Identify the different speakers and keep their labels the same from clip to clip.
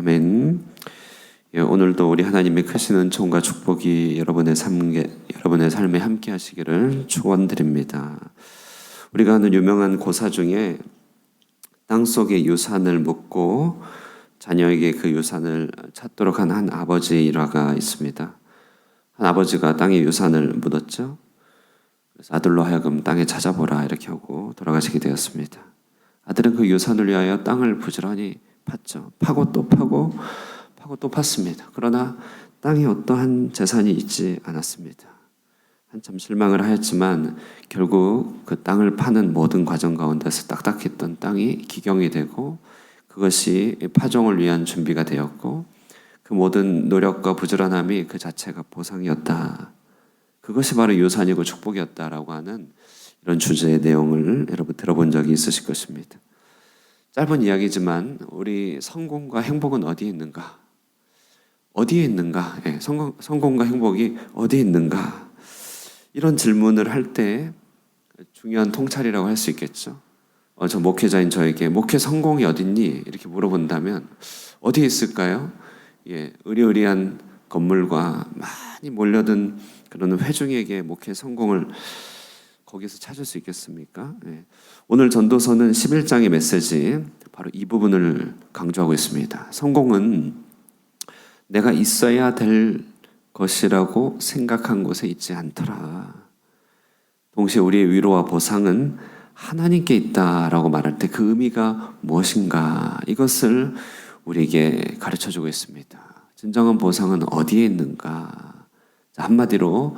Speaker 1: 아멘. 오늘도 우리 하나님의 크신 은총과 축복이 여러분의 삶에 함께 하시기를 축원드립니다. 우리가 아는 유명한 고사 중에 땅속의 유산을 묻고 자녀에게 그 유산을 찾도록 한 아버지 일화가 있습니다. 한 아버지가 땅에 유산을 묻었죠. 그래서 아들로 하여금 땅에 찾아보라 이렇게 하고 돌아가시게 되었습니다. 아들은 그 유산을 위하여 땅을 부지런히 팠죠. 파고 또 파고 또 팠습니다. 그러나 땅에 어떠한 재산이 있지 않았습니다. 한참 실망을 하였지만 결국 그 땅을 파는 모든 과정 가운데서 딱딱했던 땅이 기경이 되고 그것이 파종을 위한 준비가 되었고 그 모든 노력과 부지런함이 그 자체가 보상이었다. 그것이 바로 유산이고 축복이었다라고 하는 이런 주제의 내용을 여러분 들어본 적이 있으실 것입니다. 짧은 이야기지만 우리 성공과 행복은 어디에 있는가? 어디에 있는가? 성공과 행복이 어디에 있는가? 이런 질문을 할 때 중요한 통찰이라고 할 수 있겠죠. 저 목회자인 저에게 목회 성공이 어딨니? 이렇게 물어본다면 어디에 있을까요? 의리의리한 건물과 많이 몰려든 그런 회중에게 목회 성공을 거기서 찾을 수 있겠습니까? 오늘 전도서는 11장의 메시지 바로 이 부분을 강조하고 있습니다. 성공은 내가 있어야 될 것이라고 생각한 곳에 있지 않더라. 동시에 우리의 위로와 보상은 하나님께 있다라고 말할 때 그 의미가 무엇인가 이것을 우리에게 가르쳐주고 있습니다. 진정한 보상은 어디에 있는가? 한마디로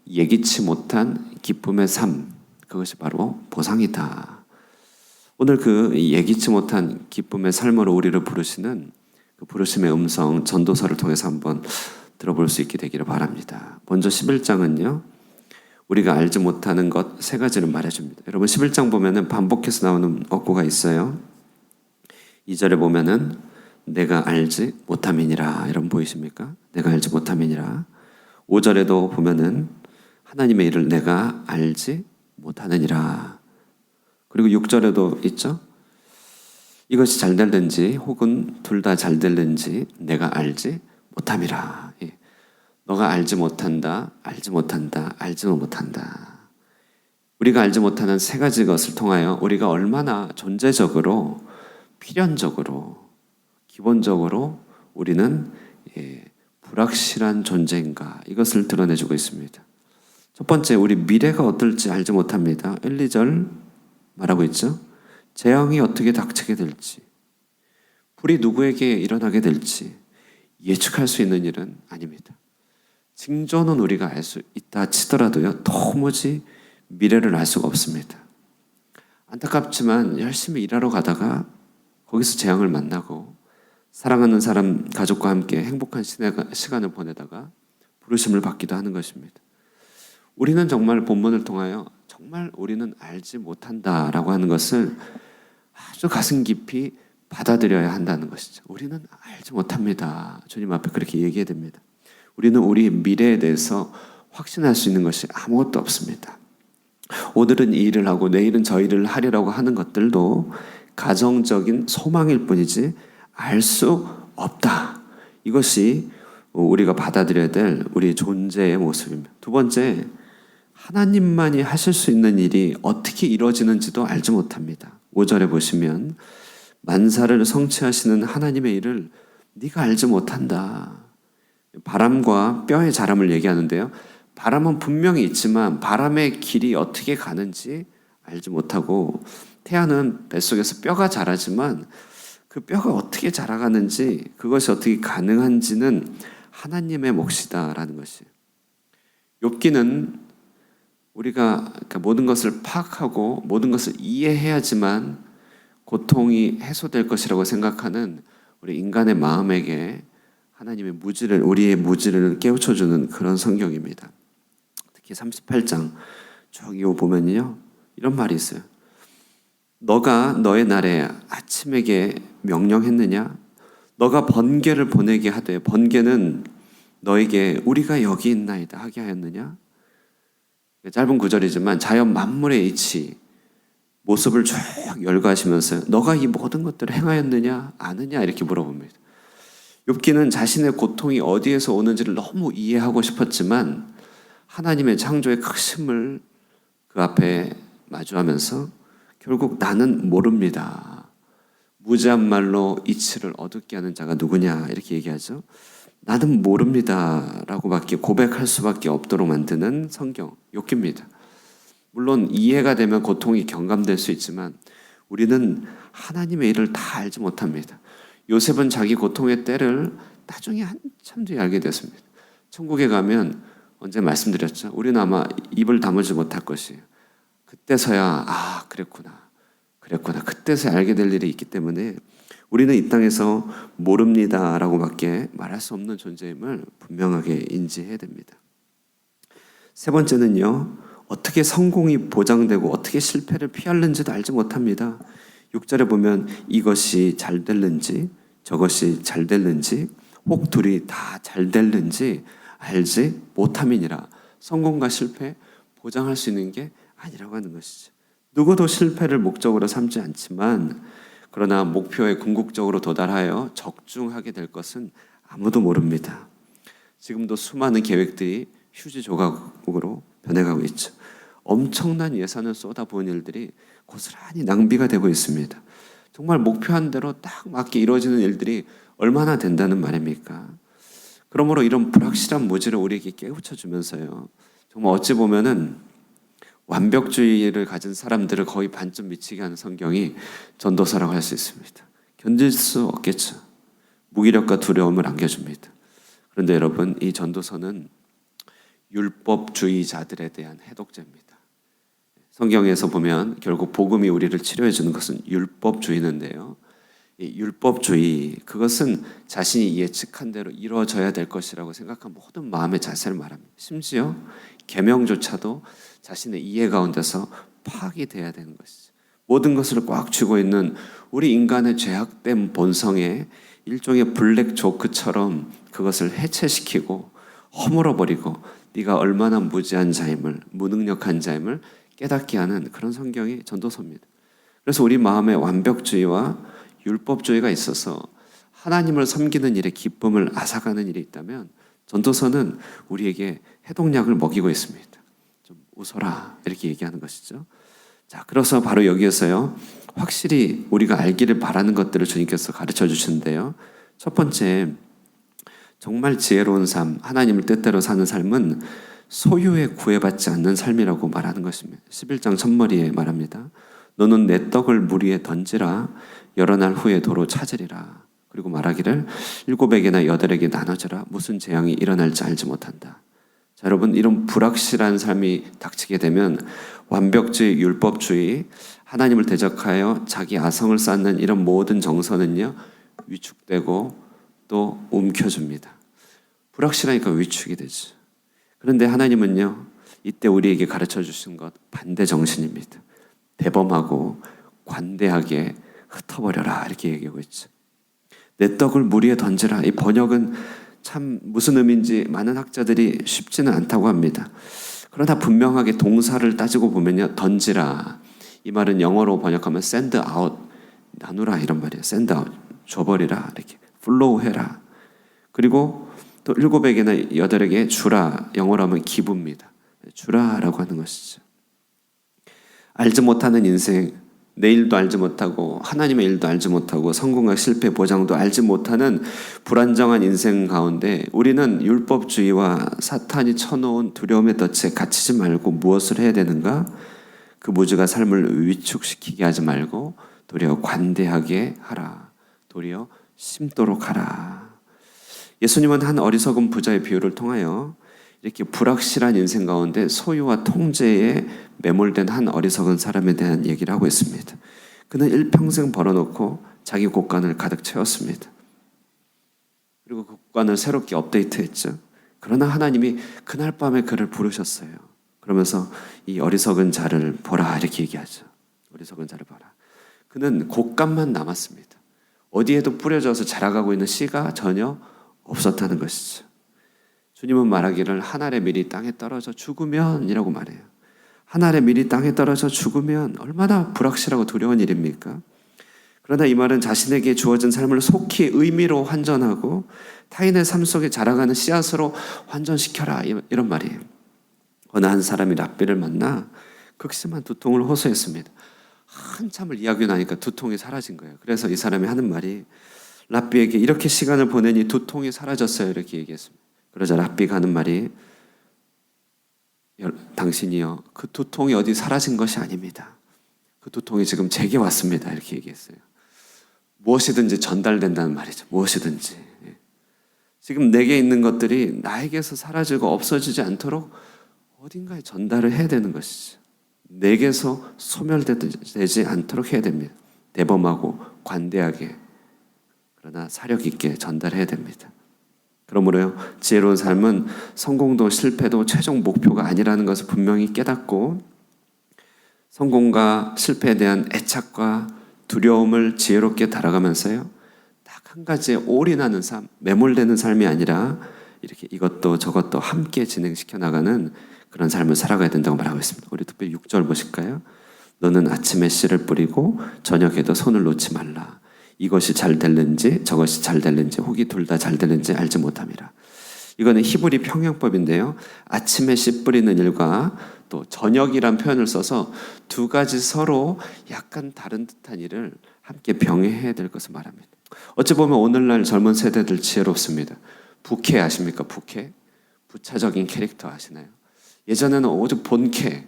Speaker 1: 예기치 못한 기쁨의 삶, 그것이 바로 보상이다. 오늘 그 예기치 못한 기쁨의 삶으로 우리를 부르시는 그 부르심의 음성 전도서를 통해서 한번 들어볼 수 있게 되기를 바랍니다. 먼저 11장은요. 우리가 알지 못하는 것 세 가지를 말해줍니다. 여러분 11장 보면은 반복해서 나오는 어구가 있어요. 2절에 보면은 내가 알지 못함이니라. 여러분 보이십니까? 내가 알지 못함이니라. 5절에도 보면은 하나님의 일을 내가 알지 못하느니라. 그리고 6절에도 있죠. 이것이 잘 될는지 혹은 둘 다 잘 될는지 내가 알지 못함이라. 너가 알지 못한다, 알지 못한다, 알지도 못한다. 우리가 알지 못하는 세 가지 것을 통하여 우리가 얼마나 존재적으로, 필연적으로, 기본적으로 우리는 불확실한 존재인가 이것을 드러내주고 있습니다. 첫 번째, 우리 미래가 어떨지 알지 못합니다. 1, 2절 말하고 있죠. 재앙이 어떻게 닥치게 될지, 불이 누구에게 일어나게 될지 예측할 수 있는 일은 아닙니다. 징조는 우리가 알 수 있다 치더라도요, 도무지 미래를 알 수가 없습니다. 안타깝지만 열심히 일하러 가다가 거기서 재앙을 만나고 사랑하는 사람, 가족과 함께 행복한 시간을 보내다가 부르심을 받기도 하는 것입니다. 우리는 정말 본문을 통하여 정말 우리는 알지 못한다라고 하는 것을 아주 가슴 깊이 받아들여야 한다는 것이죠. 우리는 알지 못합니다. 주님 앞에 그렇게 얘기해야 됩니다. 우리는 우리 미래에 대해서 확신할 수 있는 것이 아무것도 없습니다. 오늘은 이 일을 하고 내일은 저 일을 하리라고 하는 것들도 가정적인 소망일 뿐이지 알 수 없다. 이것이 우리가 받아들여야 될 우리 존재의 모습입니다. 두 번째, 하나님만이 하실 수 있는 일이 어떻게 이루어지는지도 알지 못합니다. 5절에 보시면 만사를 성취하시는 하나님의 일을 네가 알지 못한다. 바람과 뼈의 자람을 얘기하는데요. 바람은 분명히 있지만 바람의 길이 어떻게 가는지 알지 못하고 태아는 뱃속에서 뼈가 자라지만 그 뼈가 어떻게 자라가는지 그것이 어떻게 가능한지는 하나님의 몫이다라는 것이에요. 욥기는 우리가 모든 것을 파악하고 모든 것을 이해해야지만 고통이 해소될 것이라고 생각하는 우리 인간의 마음에게 하나님의 우리의 무지를 깨우쳐주는 그런 성경입니다. 특히 38장 저기 보면요 이런 말이 있어요. 너가 너의 날에 아침에게 명령했느냐? 너가 번개를 보내게 하되 번개는 너에게 우리가 여기 있나이다 하게 하였느냐? 짧은 구절이지만 자연 만물의 이치 모습을 쭉 열거하시면서 너가 이 모든 것들을 행하였느냐 아느냐 이렇게 물어봅니다. 욥기는 자신의 고통이 어디에서 오는지를 너무 이해하고 싶었지만 하나님의 창조의 크심을 그 앞에 마주하면서 결국 나는 모릅니다. 무지한 말로 이치를 어둡게 하는 자가 누구냐 이렇게 얘기하죠. 나는 모릅니다 라고밖에 고백할 수밖에 없도록 만드는 성경 욥기입니다. 물론 이해가 되면 고통이 경감될 수 있지만 우리는 하나님의 일을 다 알지 못합니다. 요셉은 자기 고통의 때를 나중에 한참 뒤에 알게 됐습니다. 천국에 가면 언제 말씀드렸죠? 우리는 아마 입을 다물지 못할 것이에요. 그때서야 그랬구나. 그때서야 알게 될 일이 있기 때문에 우리는 이 땅에서 모릅니다라고밖에 말할 수 없는 존재임을 분명하게 인지해야 됩니다. 세 번째는요. 어떻게 성공이 보장되고 어떻게 실패를 피하는지도 알지 못합니다. 6절에 보면 이것이 잘 될는지 저것이 잘 될는지 혹 둘이 다 잘 될는지 알지 못함이니라. 성공과 실패 보장할 수 있는 게 아니라고 하는 것이죠. 누구도 실패를 목적으로 삼지 않지만 그러나 목표에 궁극적으로 도달하여 적중하게 될 것은 아무도 모릅니다. 지금도 수많은 계획들이 휴지 조각으로 변해가고 있죠. 엄청난 예산을 쏟아부은 일들이 고스란히 낭비가 되고 있습니다. 정말 목표한 대로 딱 맞게 이루어지는 일들이 얼마나 된다는 말입니까? 그러므로 이런 불확실한 무지를 우리에게 깨우쳐주면서요. 정말 어찌 보면은 완벽주의를 가진 사람들을 거의 반쯤 미치게 하는 성경이 전도서라고 할 수 있습니다. 견딜 수 없겠죠. 무기력과 두려움을 안겨줍니다. 그런데 여러분, 이 전도서는 율법주의자들에 대한 해독제입니다. 성경에서 보면 결국 복음이 우리를 치료해 주는 것은 율법주의인데요. 이 율법주의, 그것은 자신이 예측한 대로 이루어져야 될 것이라고 생각한 모든 마음의 자세를 말합니다. 심지어 계명조차도 자신의 이해 가운데서 파악이 돼야 되는 것이죠. 모든 것을 꽉 쥐고 있는 우리 인간의 죄악된 본성에 일종의 블랙 조크처럼 그것을 해체시키고 허물어버리고 네가 얼마나 무지한 자임을, 무능력한 자임을 깨닫게 하는 그런 성경이 전도서입니다. 그래서 우리 마음에 완벽주의와 율법주의가 있어서 하나님을 섬기는 일에 기쁨을 앗아가는 일이 있다면 전도서는 우리에게 해독약을 먹이고 있습니다. 좀 웃어라 이렇게 얘기하는 것이죠. 자, 그래서 바로 여기에서요. 확실히 우리가 알기를 바라는 것들을 주님께서 가르쳐 주시는데요. 첫 번째, 정말 지혜로운 삶, 하나님을 뜻대로 사는 삶은 소유에 구애받지 않는 삶이라고 말하는 것입니다. 11장 첫머리에 말합니다. 너는 내 떡을 물 위에 던지라. 여러 날 후에 도로 찾으리라. 그리고 말하기를 7에게나 8에게 나눠주라. 무슨 재앙이 일어날지 알지 못한다. 자, 여러분, 이런 불확실한 삶이 닥치게 되면 완벽주의, 율법주의, 하나님을 대적하여 자기 아성을 쌓는 이런 모든 정서는요, 위축되고 또 움켜줍니다. 불확실하니까 위축이 되죠. 그런데 하나님은요, 이때 우리에게 가르쳐 주신 것 반대 정신입니다. 대범하고 관대하게 흩어버려라 이렇게 얘기하고 있죠. 내 떡을 물 위에 던지라. 이 번역은 참 무슨 의미인지 많은 학자들이 쉽지는 않다고 합니다. 그러나 분명하게 동사를 따지고 보면요, 던지라. 이 말은 영어로 번역하면 send out, 나누라 이런 말이에요. send out, 줘버리라 이렇게 flow 해라. 그리고 또 7에게나 8에게 주라. 영어로 하면 기부입니다. 주라라고 하는 것이죠. 알지 못하는 인생, 내일도 알지 못하고 하나님의 일도 알지 못하고 성공과 실패 보장도 알지 못하는 불안정한 인생 가운데 우리는 율법주의와 사탄이 쳐놓은 두려움의 덫에 갇히지 말고 무엇을 해야 되는가? 그 무지가 삶을 위축시키게 하지 말고 도리어 관대하게 하라. 도리어 심도록 하라. 예수님은 한 어리석은 부자의 비유를 통하여 이렇게 불확실한 인생 가운데 소유와 통제에 매몰된 한 어리석은 사람에 대한 얘기를 하고 있습니다. 그는 일평생 벌어놓고 자기 곳간을 가득 채웠습니다. 그리고 그 곳간을 새롭게 업데이트했죠. 그러나 하나님이 그날 밤에 그를 부르셨어요. 그러면서 이 어리석은 자를 보라 이렇게 얘기하죠. 어리석은 자를 보라. 그는 곳간만 남았습니다. 어디에도 뿌려져서 자라가고 있는 씨가 전혀 없었다는 것이죠. 주님은 말하기를 한 알의 밀이 땅에 떨어져 죽으면 이라고 말해요. 한 알의 밀이 땅에 떨어져 죽으면 얼마나 불확실하고 두려운 일입니까? 그러나 이 말은 자신에게 주어진 삶을 속히 의미로 환전하고 타인의 삶 속에 자라가는 씨앗으로 환전시켜라, 이런 말이에요. 어느 한 사람이 랍비를 만나 극심한 두통을 호소했습니다. 한참을 이야기 나니까 두통이 사라진 거예요. 그래서 이 사람이 하는 말이, 랍비에게 이렇게 시간을 보내니 두통이 사라졌어요, 이렇게 얘기했습니다. 그러자 랍비가 하는 말이, 당신이요, 그 두통이 어디 사라진 것이 아닙니다. 그 두통이 지금 제게 왔습니다, 이렇게 얘기했어요. 무엇이든지 전달된다는 말이죠. 무엇이든지. 지금 내게 있는 것들이 나에게서 사라지고 없어지지 않도록 어딘가에 전달을 해야 되는 것이죠. 내게서 소멸되지 않도록 해야 됩니다. 대범하고 관대하게, 그러나 사력 있게 전달해야 됩니다. 그러므로요, 지혜로운 삶은 성공도 실패도 최종 목표가 아니라는 것을 분명히 깨닫고 성공과 실패에 대한 애착과 두려움을 지혜롭게 달아가면서요, 딱 한 가지에 올인하는 삶, 매몰되는 삶이 아니라 이렇게 이것도 저것도 함께 진행시켜 나가는 그런 삶을 살아가야 된다고 말하고 있습니다. 우리 특별히 6절 보실까요? 너는 아침에 씨를 뿌리고 저녁에도 손을 놓지 말라. 이것이 잘 될는지 저것이 잘 될는지 혹이 둘 다 잘 될는지 알지 못함이라. 이거는 히브리 평형법인데요, 아침에 씨 뿌리는 일과 또 저녁이란 표현을 써서 두 가지 서로 약간 다른 듯한 일을 함께 병행해야 될 것을 말합니다. 어찌 보면 오늘날 젊은 세대들 지혜롭습니다. 부캐 아십니까? 부캐? 부차적인 캐릭터 아시나요? 예전에는 오직 본캐,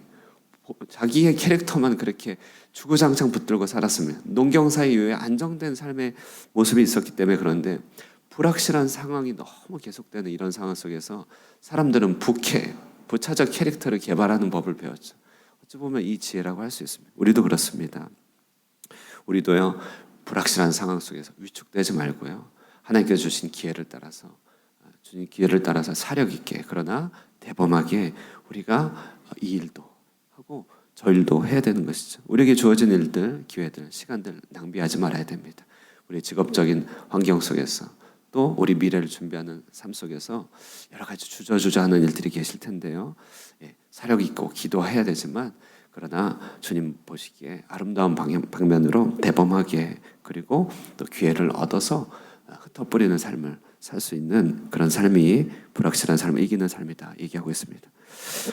Speaker 1: 자기의 캐릭터만 그렇게 주구장창 붙들고 살았습니다. 농경사 이후에 안정된 삶의 모습이 있었기 때문에. 그런데 불확실한 상황이 너무 계속되는 이런 상황 속에서 사람들은 부캐, 부차적 캐릭터를 개발하는 법을 배웠죠. 어찌 보면 이 지혜라고 할 수 있습니다. 우리도 그렇습니다. 우리도요, 불확실한 상황 속에서 위축되지 말고요, 하나님께서 주신 기회를 따라서, 주신 기회를 따라서 사력 있게, 그러나 대범하게 우리가 이 일도 하고 저 일도 해야 되는 것이죠. 우리에게 주어진 일들, 기회들, 시간들 낭비하지 말아야 됩니다. 우리 직업적인 환경 속에서, 또 우리 미래를 준비하는 삶 속에서 여러 가지 주저주저하는 일들이 계실 텐데요, 사력 있고 기도해야 되지만, 그러나 주님 보시기에 아름다운 방면으로 대범하게, 그리고 또 기회를 얻어서 흩어버리는 삶을 살 수 있는 그런 삶이 불확실한 삶을 이기는 삶이다 얘기하고 있습니다.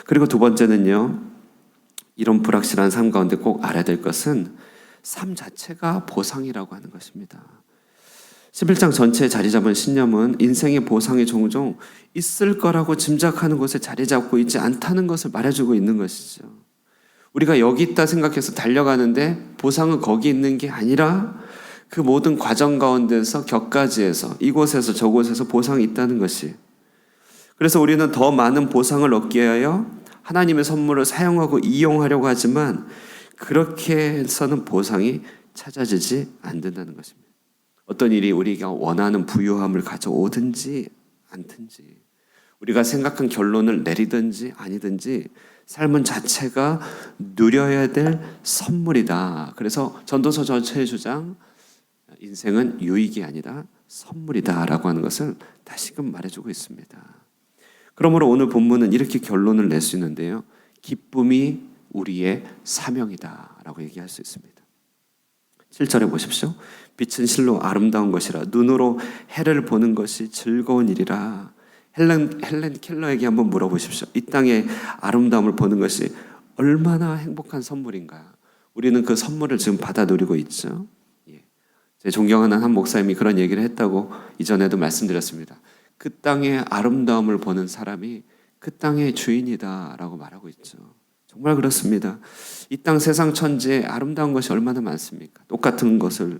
Speaker 1: 그리고 두 번째는요, 이런 불확실한 삶 가운데 꼭 알아야 될 것은 삶 자체가 보상이라고 하는 것입니다. 11장 전체에 자리 잡은 신념은 인생의 보상이 종종 있을 거라고 짐작하는 곳에 자리 잡고 있지 않다는 것을 말해주고 있는 것이죠. 우리가 여기 있다 생각해서 달려가는데 보상은 거기 있는 게 아니라 그 모든 과정 가운데서 격가지에서 이곳에서 저곳에서 보상이 있다는 것이. 그래서 우리는 더 많은 보상을 얻기 위하여 하나님의 선물을 사용하고 이용하려고 하지만 그렇게 해서는 보상이 찾아지지 않는다는 것입니다. 어떤 일이 우리가 원하는 부유함을 가져오든지 않든지, 우리가 생각한 결론을 내리든지 아니든지 삶은 자체가 누려야 될 선물이다. 그래서 전도서 전체의 주장, 인생은 유익이 아니라 선물이다라고 하는 것을 다시금 말해주고 있습니다. 그러므로 오늘 본문은 이렇게 결론을 낼 수 있는데요, 기쁨이 우리의 사명이다라고 얘기할 수 있습니다. 7절에 보십시오. 빛은 실로 아름다운 것이라 눈으로 해를 보는 것이 즐거운 일이라. 헬렌 켈러에게 한번 물어보십시오. 이 땅의 아름다움을 보는 것이 얼마나 행복한 선물인가. 우리는 그 선물을 지금 받아 누리고 있죠. 제 존경하는 한 목사님이 그런 얘기를 했다고 이전에도 말씀드렸습니다. 그 땅의 아름다움을 보는 사람이 그 땅의 주인이다라고 말하고 있죠. 정말 그렇습니다. 이 땅 세상 천지에 아름다운 것이 얼마나 많습니까? 똑같은 것을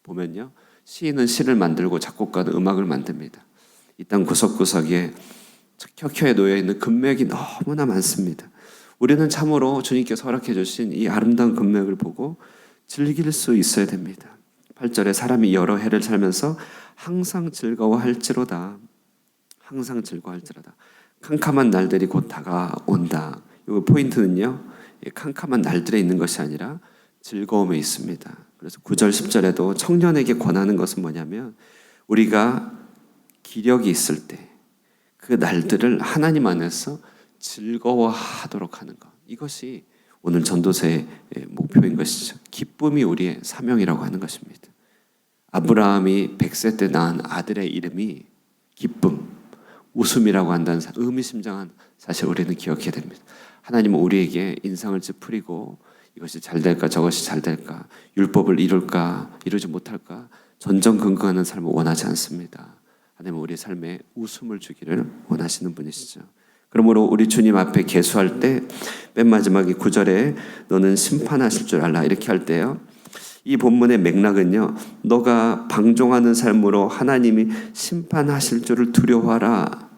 Speaker 1: 보면요, 시인은 시를 만들고 작곡가는 음악을 만듭니다. 이 땅 구석구석에 켜켜에 놓여있는 금맥이 너무나 많습니다. 우리는 참으로 주님께서 허락해 주신 이 아름다운 금맥을 보고 즐길 수 있어야 됩니다. 8절에 사람이 여러 해를 살면서 항상 즐거워할지로다. 항상 즐거워할지로다. 캄캄한 날들이 곧 다가온다. 이 포인트는요, 캄캄한 날들에 있는 것이 아니라 즐거움에 있습니다. 그래서 9절 10절에도 청년에게 권하는 것은 뭐냐면, 우리가 기력이 있을 때 그 날들을 하나님 안에서 즐거워하도록 하는 것, 이것이 오늘 전도서의 목표인 것이죠. 기쁨이 우리의 사명이라고 하는 것입니다. 아브라함이 100세 때 낳은 아들의 이름이 기쁨, 웃음이라고 한다는 의미심장한 사실 우리는 기억해야 됩니다. 하나님은 우리에게 인상을 찌푸리고 이것이 잘 될까 저것이 잘 될까 율법을 이룰까 이루지 못할까 전전긍긍하는 삶을 원하지 않습니다. 하나님은 우리 삶에 웃음을 주기를 원하시는 분이시죠. 그러므로 우리 주님 앞에 계수할 때 맨 마지막에 9절에 너는 심판하실 줄 알라 이렇게 할 때요. 이 본문의 맥락은요. 너가 방종하는 삶으로 하나님이 심판하실 줄을 두려워하라.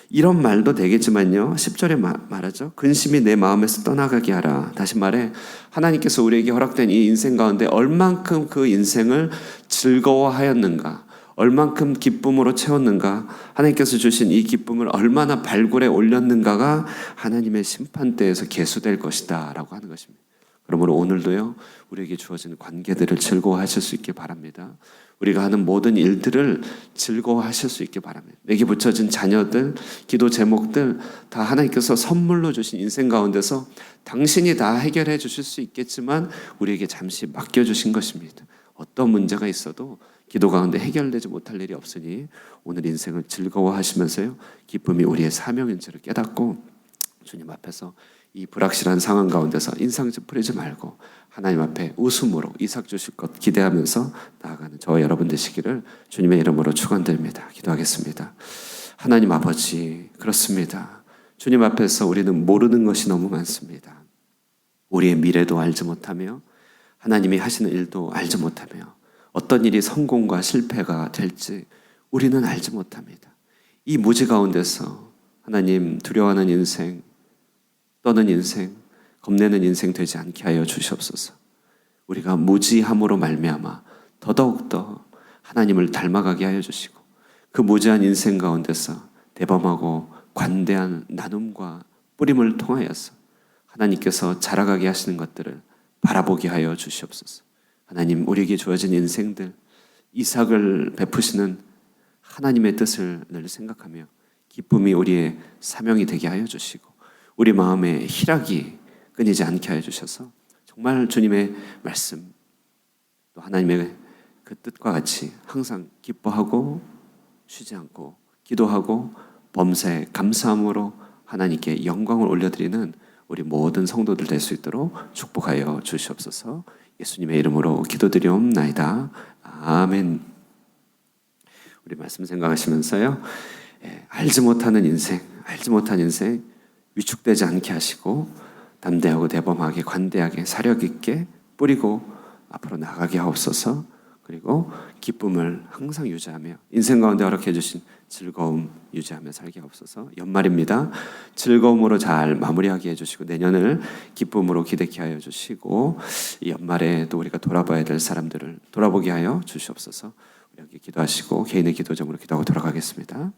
Speaker 1: 이런 말도 되겠지만요. 10절에 말하죠. 근심이 내 마음에서 떠나가게 하라. 다시 말해 하나님께서 우리에게 허락된 이 인생 가운데 얼만큼 그 인생을 즐거워하였는가, 얼만큼 기쁨으로 채웠는가, 하나님께서 주신 이 기쁨을 얼마나 발굴해 올렸는가가 하나님의 심판대에서 계수될 것이다 라고 하는 것입니다. 그러므로 오늘도요 우리에게 주어진 관계들을 즐거워하실 수 있게 바랍니다. 우리가 하는 모든 일들을 즐거워하실 수 있게 바랍니다. 내게 붙여진 자녀들, 기도 제목들 다 하나님께서 선물로 주신 인생 가운데서 당신이 다 해결해 주실 수 있겠지만 우리에게 잠시 맡겨주신 것입니다. 어떤 문제가 있어도 기도 가운데 해결되지 못할 일이 없으니 오늘 인생을 즐거워하시면서요 기쁨이 우리의 사명인 줄을 깨닫고 주님 앞에서 이 불확실한 상황 가운데서 인상 찌푸리지 말고 하나님 앞에 웃음으로 이삭 주실 것 기대하면서 나아가는 저와 여러분 되시기를 주님의 이름으로 축원드립니다. 기도하겠습니다. 하나님 아버지, 그렇습니다. 주님 앞에서 우리는 모르는 것이 너무 많습니다. 우리의 미래도 알지 못하며 하나님이 하시는 일도 알지 못하며 어떤 일이 성공과 실패가 될지 우리는 알지 못합니다. 이 무지 가운데서 하나님 두려워하는 인생, 떠는 인생, 겁내는 인생 되지 않게 하여 주시옵소서. 우리가 무지함으로 말미암아 더더욱더 하나님을 닮아가게 하여 주시고 그 무지한 인생 가운데서 대범하고 관대한 나눔과 뿌림을 통하여서 하나님께서 자라가게 하시는 것들을 바라보게 하여 주시옵소서. 하나님 우리에게 주어진 인생들 이삭을 베푸시는 하나님의 뜻을 늘 생각하며 기쁨이 우리의 사명이 되게 하여 주시고 우리 마음에 희락이 끊이지 않게 하여 주셔서 정말 주님의 말씀 또 하나님의 그 뜻과 같이 항상 기뻐하고 쉬지 않고 기도하고 범사에 감사함으로 하나님께 영광을 올려드리는 우리 모든 성도들 될 수 있도록 축복하여 주시옵소서. 예수님의 이름으로 기도드리옵나이다. 아멘. 우리 말씀 생각하시면서요. 알지 못하는 인생 위축되지 않게 하시고 담대하고 대범하게 관대하게 사력 있게 뿌리고 앞으로 나가게 하옵소서. 그리고 기쁨을 항상 유지하며 인생 가운데 허락해 주신 즐거움 유지하며 살게 하옵소서. 연말입니다. 즐거움으로 잘 마무리하게 해주시고 내년을 기쁨으로 기대케 하여 주시고 이 연말에 또 우리가 돌아봐야 될 사람들을 돌아보게 하여 주시옵소서. 우리 함께 기도하시고 개인의 기도점으로 기도하고 돌아가겠습니다.